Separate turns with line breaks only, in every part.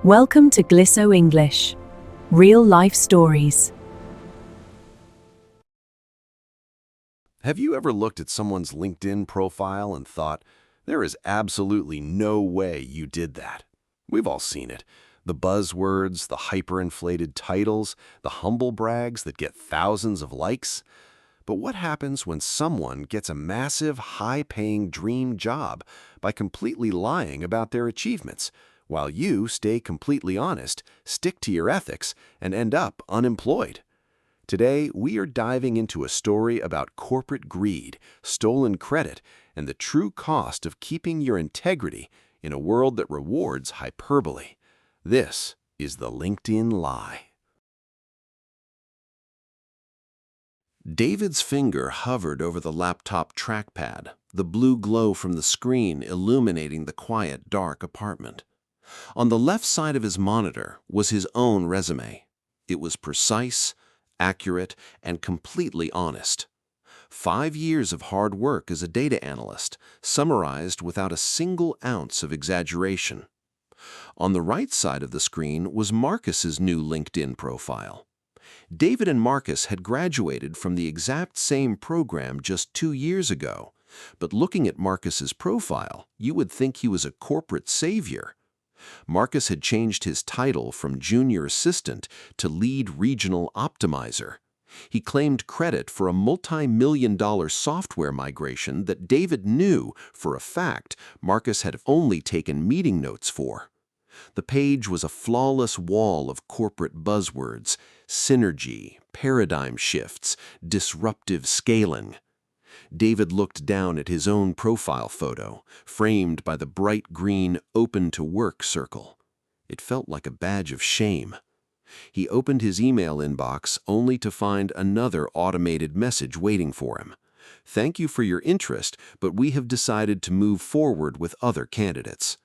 Welcome to Glisso English. Real life stories.
Have you ever looked at someone's LinkedIn profile and thought, there is absolutely no way you did that? We've all seen it. The buzzwords, the hyperinflated titles, the humble brags that get thousands of likes. But what happens when someone gets a massive, high-paying dream job by completely lying about their achievements, while you stay completely honest, stick to your ethics, and end up unemployed? Today, we are diving into a story about corporate greed, stolen credit, and the true cost of keeping your integrity in a world that rewards hyperbole. This is the LinkedIn lie. David's finger hovered over the laptop trackpad, the blue glow from the screen illuminating the quiet, dark apartment. On the left side of his monitor was his own resume. It was precise, accurate, and completely honest. 5 years of hard work as a data analyst, summarized without a single ounce of exaggeration. On the right side of the screen was Marcus's new LinkedIn profile. David and Marcus had graduated from the exact same program just 2 years ago, but looking at Marcus's profile, you would think he was a corporate savior. Marcus had changed his title from junior assistant to lead regional optimizer. He claimed credit for a multi-million-dollar software migration that David knew, for a fact, Marcus had only taken meeting notes for. The page was a flawless wall of corporate buzzwords: synergy, paradigm shifts, disruptive scaling. David looked down at his own profile photo, framed by the bright green "Open to Work" circle. It felt like a badge of shame. He opened his email inbox only to find another automated message waiting for him. "Thank you for your interest, but we have decided to move forward with other candidates."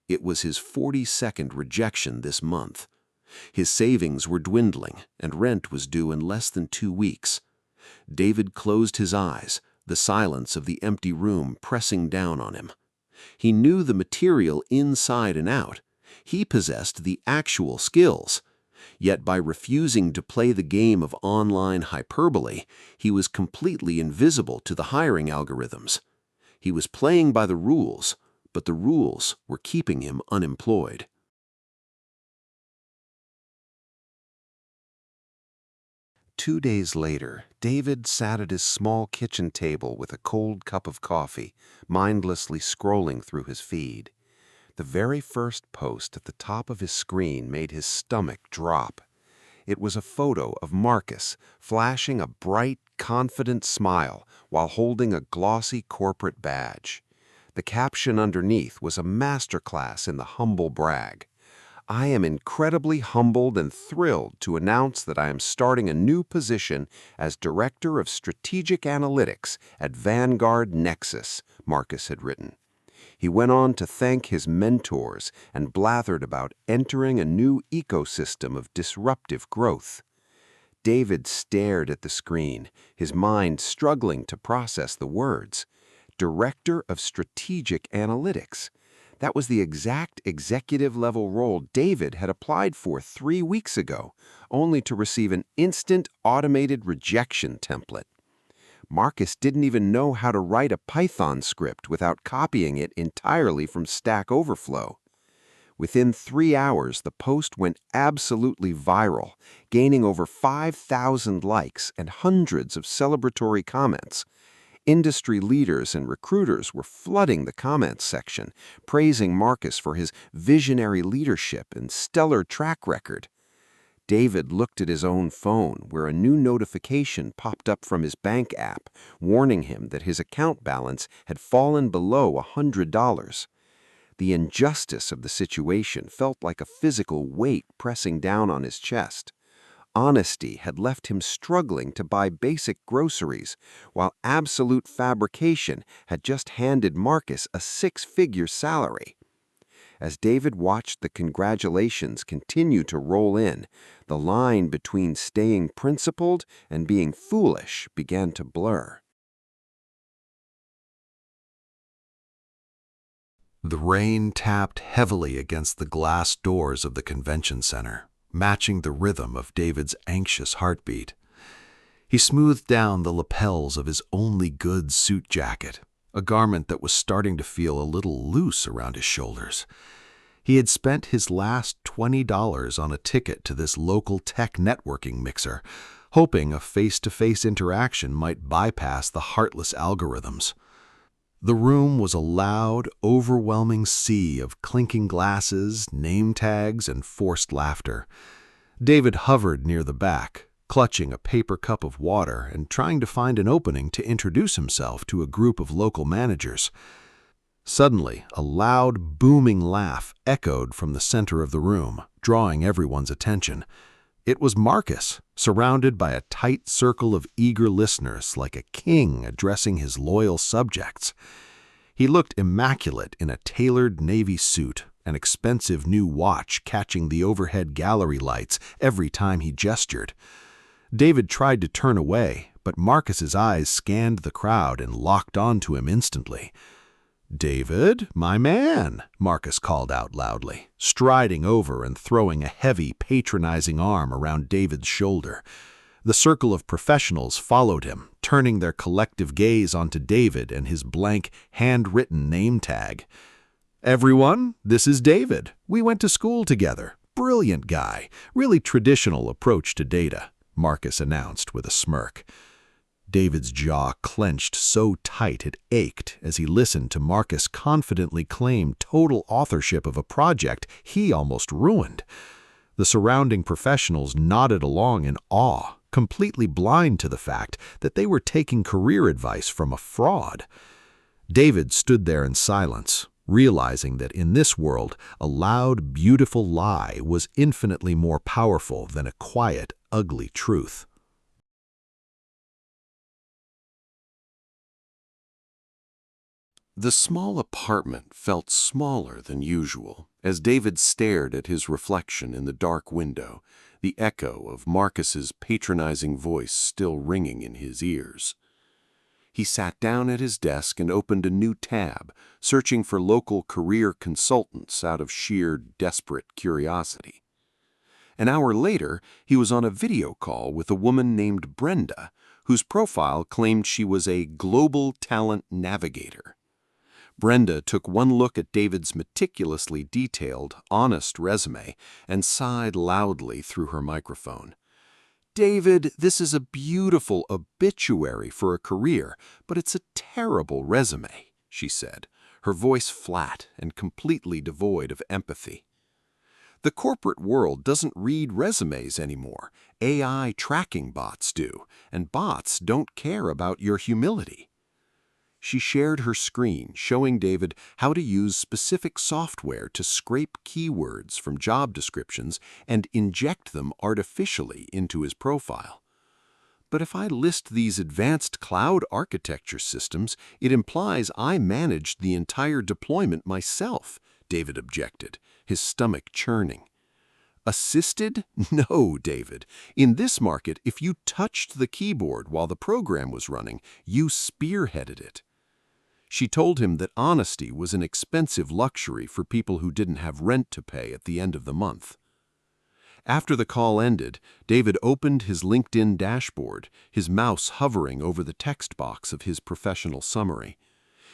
It was his 42nd rejection this month. His savings were dwindling, and rent was due in less than 2 weeks. David closed his eyes, the silence of the empty room pressing down on him. He knew the material inside and out. He possessed the actual skills. Yet by refusing to play the game of online hyperbole, he was completely invisible to the hiring algorithms. He was playing by the rules, but the rules were keeping him unemployed. 2 days later, David sat at his small kitchen table with a cold cup of coffee, mindlessly scrolling through his feed. The very first post at the top of his screen made his stomach drop. It was a photo of Marcus flashing a bright, confident smile while holding a glossy corporate badge. The caption underneath was a masterclass in the humble brag. "I am incredibly humbled and thrilled to announce that I am starting a new position as Director of Strategic Analytics at Vanguard Nexus," Marcus had written. He went on to thank his mentors and blathered about entering a new ecosystem of disruptive growth. David stared at the screen, his mind struggling to process the words. Director of Strategic Analytics. That was the exact executive-level role David had applied for 3 weeks ago, only to receive an instant automated rejection template. Marcus didn't even know how to write a Python script without copying it entirely from Stack Overflow. Within 3 hours, the post went absolutely viral, gaining over 5,000 likes and hundreds of celebratory comments. Industry leaders and recruiters were flooding the comments section, praising Marcus for his visionary leadership and stellar track record. David looked at his own phone, where a new notification popped up from his bank app, warning him that his account balance had fallen below $100. The injustice of the situation felt like a physical weight pressing down on his chest. Honesty had left him struggling to buy basic groceries, while absolute fabrication had just handed Marcus a 6-figure salary. As David watched the congratulations continue to roll in, the line between staying principled and being foolish began to blur.
The rain tapped heavily against the glass doors of the convention center, matching the rhythm of David's anxious heartbeat. He smoothed down the lapels of his only good suit jacket, a garment that was starting to feel a little loose around his shoulders. He had spent his last $20 on a ticket to this local tech networking mixer, hoping a face-to-face interaction might bypass the heartless algorithms. The room was a loud, overwhelming sea of clinking glasses, name tags, and forced laughter. David hovered near the back, clutching a paper cup of water and trying to find an opening to introduce himself to a group of local managers. Suddenly, a loud, booming laugh echoed from the center of the room, drawing everyone's attention. It was Marcus, surrounded by a tight circle of eager listeners like a king addressing his loyal subjects. He looked immaculate in a tailored navy suit, an expensive new watch catching the overhead gallery lights every time he gestured. David tried to turn away, but Marcus's eyes scanned the crowd and locked onto him instantly. "David, my man," Marcus called out loudly, striding over and throwing a heavy, patronizing arm around David's shoulder. The circle of professionals followed him, turning their collective gaze onto David and his blank, handwritten name tag. "Everyone, this is David. We went to school together. Brilliant guy. Really traditional approach to data," Marcus announced with a smirk. David's jaw clenched so tight it ached as he listened to Marcus confidently claim total authorship of a project he almost ruined. The surrounding professionals nodded along in awe, completely blind to the fact that they were taking career advice from a fraud. David stood there in silence, realizing that in this world, a loud, beautiful lie was infinitely more powerful than a quiet, ugly truth.
The small apartment felt smaller than usual as David stared at his reflection in the dark window, the echo of Marcus's patronizing voice still ringing in his ears. He sat down at his desk and opened a new tab, searching for local career consultants out of sheer desperate curiosity. An hour later, he was on a video call with a woman named Brenda, whose profile claimed she was a global talent navigator. Brenda took one look at David's meticulously detailed, honest resume and sighed loudly through her microphone. "David, this is a beautiful obituary for a career, but it's a terrible resume," she said, her voice flat and completely devoid of empathy. "The corporate world doesn't read resumes anymore. AI tracking bots do, and bots don't care about your humility." She shared her screen, showing David how to use specific software to scrape keywords from job descriptions and inject them artificially into his profile. "But if I list these advanced cloud architecture systems, it implies I managed the entire deployment myself," David objected, his stomach churning. "Assisted? No, David. In this market, if you touched the keyboard while the program was running, you spearheaded it." She told him that honesty was an expensive luxury for people who didn't have rent to pay at the end of the month. After the call ended, David opened his LinkedIn dashboard, his mouse hovering over the text box of his professional summary.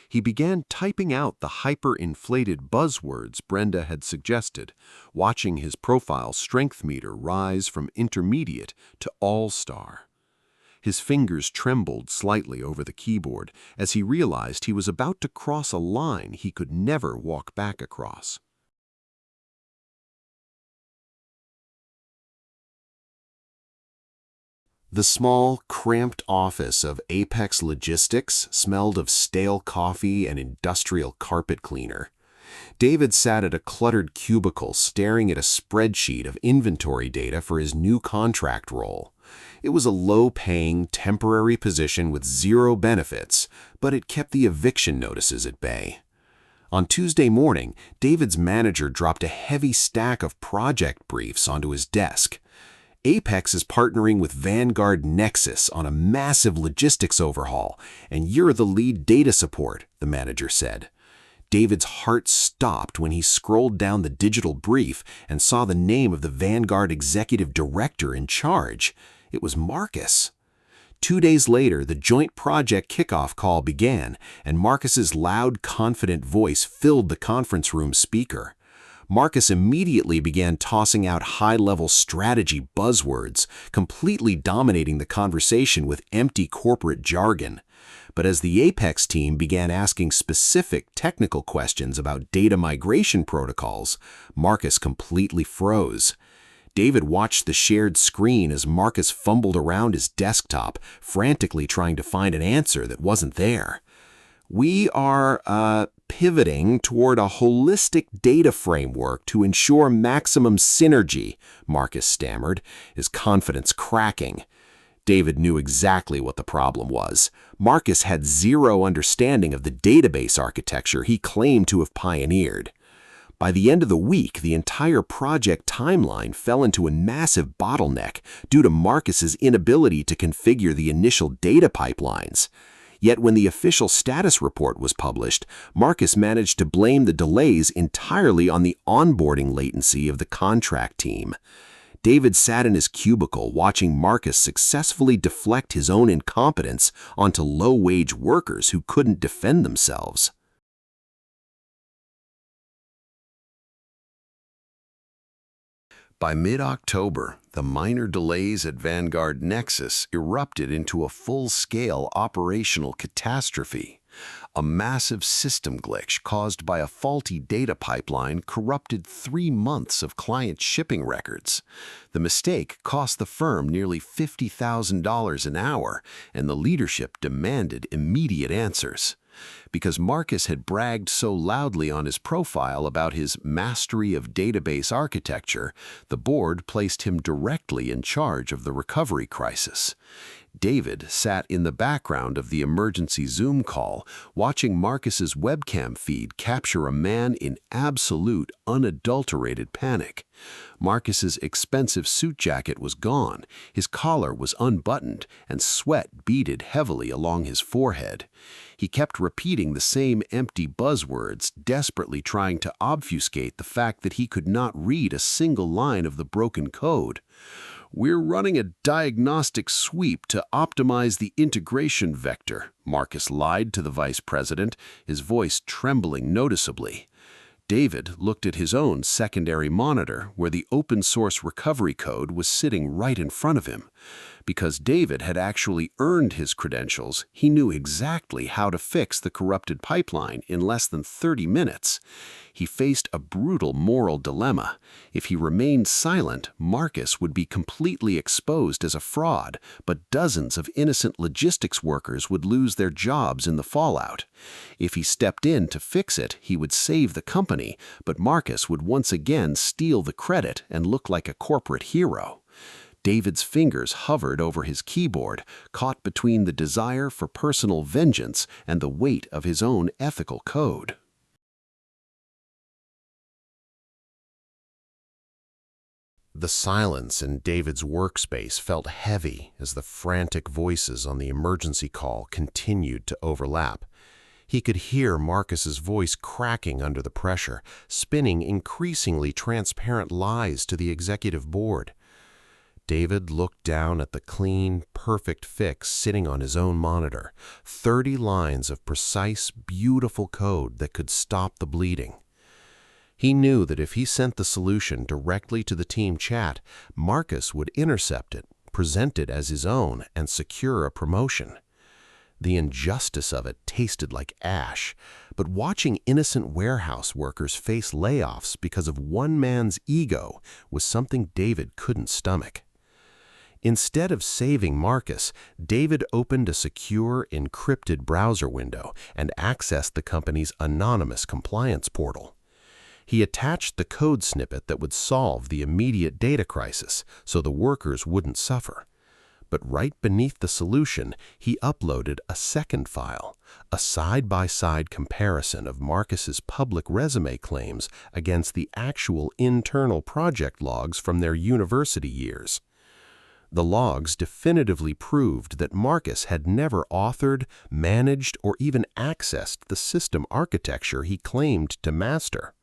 He began typing out the hyper-inflated buzzwords Brenda had suggested, watching his profile strength meter rise from intermediate to all-star. His fingers trembled slightly over the keyboard as he realized he was about to cross a line he could never walk back across. The small, cramped office of Apex Logistics smelled of stale coffee and industrial carpet cleaner. David sat at a cluttered cubicle staring at a spreadsheet of inventory data for his new contract role. It was a low-paying, temporary position with zero benefits, but it kept the eviction notices at bay. On Tuesday morning, David's manager dropped a heavy stack of project briefs onto his desk. Apex is partnering with Vanguard Nexus on a massive logistics overhaul, and you're the lead data support, the manager said. David's heart stopped when he scrolled down the digital brief and saw the name of the Vanguard executive director in charge. It was Marcus. 2 days later, the joint project kickoff call began, and Marcus's loud, confident voice filled the conference room speaker. Marcus immediately began tossing out high-level strategy buzzwords, completely dominating the conversation with empty corporate jargon. But as the Apex team began asking specific technical questions about data migration protocols, Marcus completely froze. David watched the shared screen as Marcus fumbled around his desktop, frantically trying to find an answer that wasn't there. "We are pivoting toward a holistic data framework to ensure maximum synergy," Marcus stammered, his confidence cracking. David knew exactly what the problem was. Marcus had zero understanding of the database architecture he claimed to have pioneered. By the end of the week, the entire project timeline fell into a massive bottleneck due to Marcus's inability to configure the initial data pipelines. Yet when the official status report was published, Marcus managed to blame the delays entirely on the onboarding latency of the contract team. David sat in his cubicle watching Marcus successfully deflect his own incompetence onto low-wage workers who couldn't defend themselves. By mid-October, the minor delays at Vanguard Nexus erupted into a full-scale operational catastrophe. A massive system glitch caused by a faulty data pipeline corrupted 3 months of client shipping records. The mistake cost the firm nearly $50,000 an hour, and the leadership demanded immediate answers. Because Marcus had bragged so loudly on his profile about his mastery of database architecture, the board placed him directly in charge of the recovery crisis. David sat in the background of the emergency Zoom call, watching Marcus's webcam feed capture a man in absolute, unadulterated panic. Marcus's expensive suit jacket was gone, his collar was unbuttoned, and sweat beaded heavily along his forehead. He kept repeating the same empty buzzwords, desperately trying to obfuscate the fact that he could not read a single line of the broken code. "We're running a diagnostic sweep to optimize the integration vector," Marcus lied to the vice president, his voice trembling noticeably. David looked at his own secondary monitor, where the open-source recovery code was sitting right in front of him. Because David had actually earned his credentials, he knew exactly how to fix the corrupted pipeline in less than 30 minutes. He faced a brutal moral dilemma. If he remained silent, Marcus would be completely exposed as a fraud, but dozens of innocent logistics workers would lose their jobs in the fallout. If he stepped in to fix it, he would save the company, but Marcus would once again steal the credit and look like a corporate hero. David's fingers hovered over his keyboard, caught between the desire for personal vengeance and the weight of his own ethical code. The silence in David's workspace felt heavy as the frantic voices on the emergency call continued to overlap. He could hear Marcus's voice cracking under the pressure, spinning increasingly transparent lies to the executive board. David looked down at the clean, perfect fix sitting on his own monitor, 30 lines of precise, beautiful code that could stop the bleeding. He knew that if he sent the solution directly to the team chat, Marcus would intercept it, present it as his own, and secure a promotion. The injustice of it tasted like ash, but watching innocent warehouse workers face layoffs because of one man's ego was something David couldn't stomach. Instead of saving Marcus, David opened a secure, encrypted browser window and accessed the company's anonymous compliance portal. He attached the code snippet that would solve the immediate data crisis so the workers wouldn't suffer. But right beneath the solution, he uploaded a second file, a side-by-side comparison of Marcus's public resume claims against the actual internal project logs from their university years. The logs definitively proved that Marcus had never authored, managed, or even accessed the system architecture he claimed to master.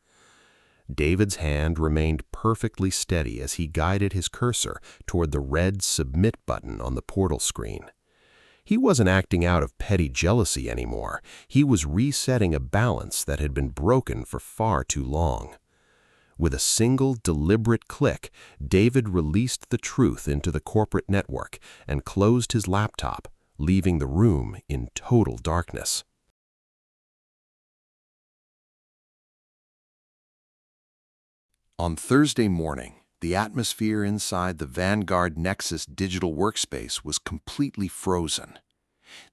David's hand remained perfectly steady as he guided his cursor toward the red Submit button on the portal screen. He wasn't acting out of petty jealousy anymore. He was resetting a balance that had been broken for far too long. With a single deliberate click, David released the truth into the corporate network and closed his laptop, leaving the room in total darkness. On Thursday morning, the atmosphere inside the Vanguard Nexus digital workspace was completely frozen.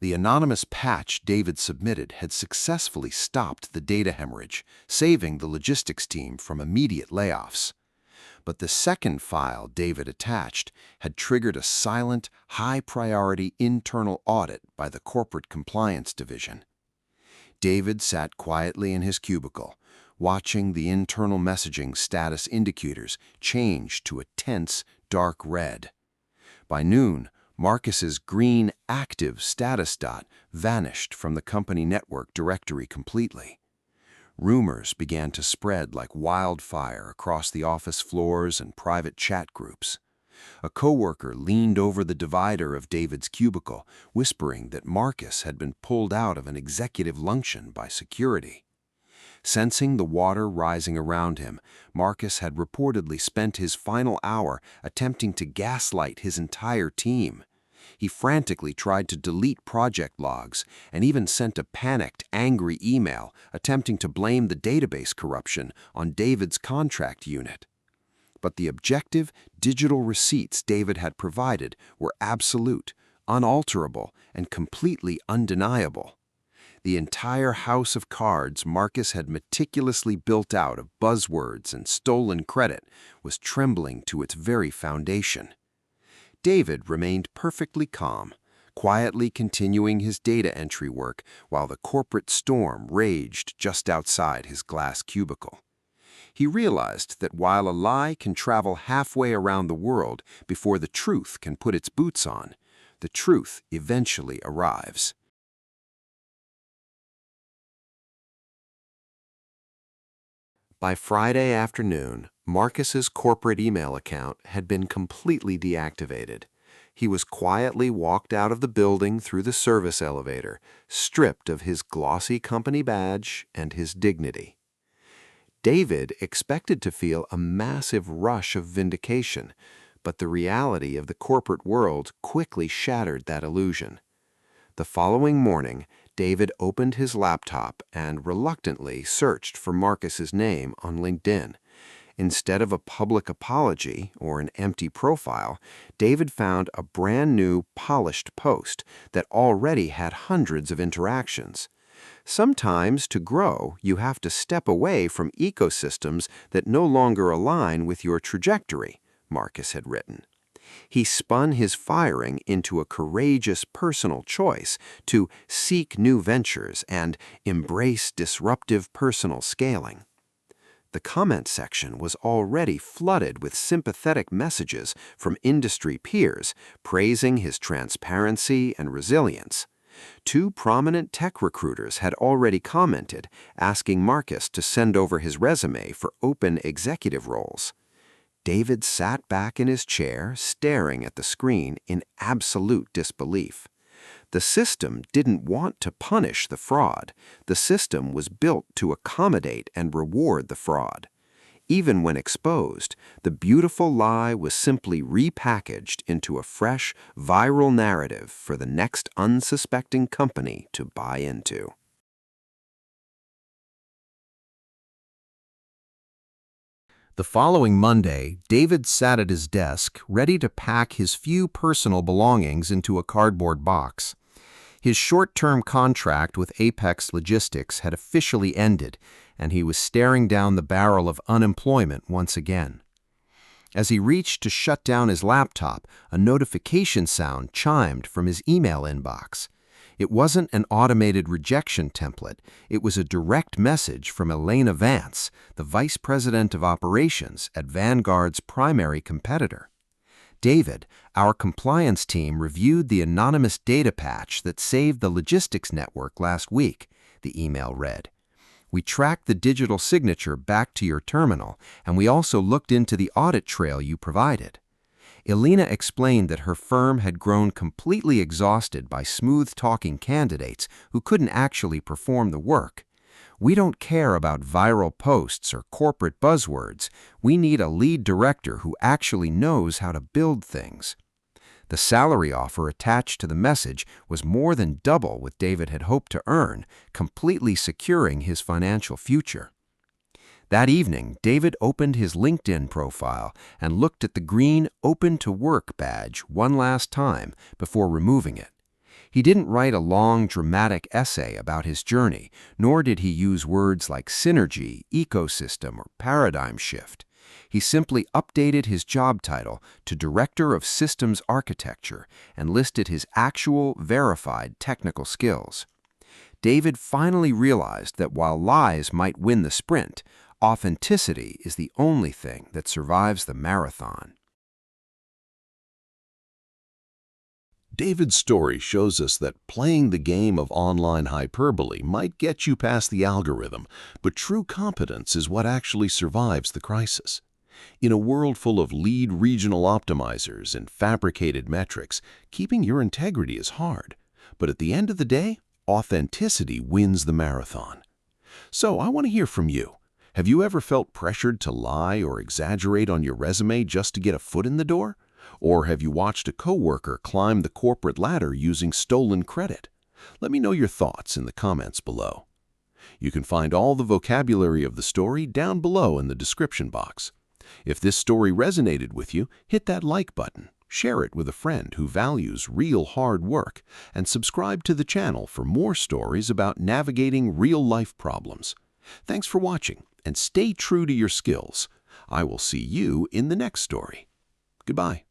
The anonymous patch David submitted had successfully stopped the data hemorrhage, saving the logistics team from immediate layoffs. But the second file David attached had triggered a silent, high-priority internal audit by the Corporate Compliance Division. David sat quietly in his cubicle, watching the internal messaging status indicators change to a tense, dark red. By noon, Marcus's green active status dot vanished from the company network directory completely. Rumors began to spread like wildfire across the office floors and private chat groups. A coworker leaned over the divider of David's cubicle, whispering that Marcus had been pulled out of an executive luncheon by security. Sensing the water rising around him, Marcus had reportedly spent his final hour attempting to gaslight his entire team. He frantically tried to delete project logs and even sent a panicked, angry email attempting to blame the database corruption on David's contract unit. But the objective, digital receipts David had provided were absolute, unalterable, and completely undeniable. The entire house of cards Marcus had meticulously built out of buzzwords and stolen credit was trembling to its very foundation. David remained perfectly calm, quietly continuing his data entry work while the corporate storm raged just outside his glass cubicle. He realized that while a lie can travel halfway around the world before the truth can put its boots on, the truth eventually arrives. By Friday afternoon, Marcus's corporate email account had been completely deactivated. He was quietly walked out of the building through the service elevator, stripped of his glossy company badge and his dignity. David expected to feel a massive rush of vindication, but the reality of the corporate world quickly shattered that illusion. The following morning, David opened his laptop and reluctantly searched for Marcus's name on LinkedIn. Instead of a public apology or an empty profile, David found a brand new, polished post that already had hundreds of interactions. Sometimes, to grow, you have to step away from ecosystems that no longer align with your trajectory, Marcus had written. He spun his firing into a courageous personal choice to seek new ventures and embrace disruptive personal scaling. The comment section was already flooded with sympathetic messages from industry peers praising his transparency and resilience. 2 prominent tech recruiters had already commented, asking Marcus to send over his resume for open executive roles. David sat back in his chair, staring at the screen in absolute disbelief. The system didn't want to punish the fraud. The system was built to accommodate and reward the fraud. Even when exposed, the beautiful lie was simply repackaged into a fresh, viral narrative for the next unsuspecting company to buy into. The following Monday, David sat at his desk, ready to pack his few personal belongings into a cardboard box. His short-term contract with Apex Logistics had officially ended, and he was staring down the barrel of unemployment once again. As he reached to shut down his laptop, a notification sound chimed from his email inbox. It wasn't an automated rejection template. It was a direct message from Elena Vance, the vice president of operations at Vanguard's primary competitor.
David, our compliance team reviewed the anonymous data patch that saved the logistics network last week, the email read. We tracked the digital signature back to your terminal, and we also looked into the audit trail you provided. Elena explained that her firm had grown completely exhausted by smooth-talking candidates who couldn't actually perform the work. We don't care about viral posts or corporate buzzwords. We need a lead director who actually knows how to build things. The salary offer attached to the message was more than double what David had hoped to earn, completely securing his financial future. That evening, David opened his LinkedIn profile and looked at the green Open to Work badge one last time before removing it. He didn't write a long, dramatic essay about his journey, nor did he use words like synergy, ecosystem, or paradigm shift. He simply updated his job title to Director of Systems Architecture and listed his actual, verified technical skills. David finally realized that while lies might win the sprint, authenticity is the only thing that survives the marathon.
David's story shows us that playing the game of online hyperbole might get you past the algorithm, but true competence is what actually survives the crisis. In a world full of lead regional optimizers and fabricated metrics, keeping your integrity is hard. But at the end of the day, authenticity wins the marathon. So I want to hear from you. Have you ever felt pressured to lie or exaggerate on your resume just to get a foot in the door? Or have you watched a coworker climb the corporate ladder using stolen credit? Let me know your thoughts in the comments below. You can find all the vocabulary of the story down below in the description box. If this story resonated with you, hit that like button, share it with a friend who values real hard work, and subscribe to the channel for more stories about navigating real-life problems. Thanks for watching, and stay true to your skills. I will see you in the next story. Goodbye.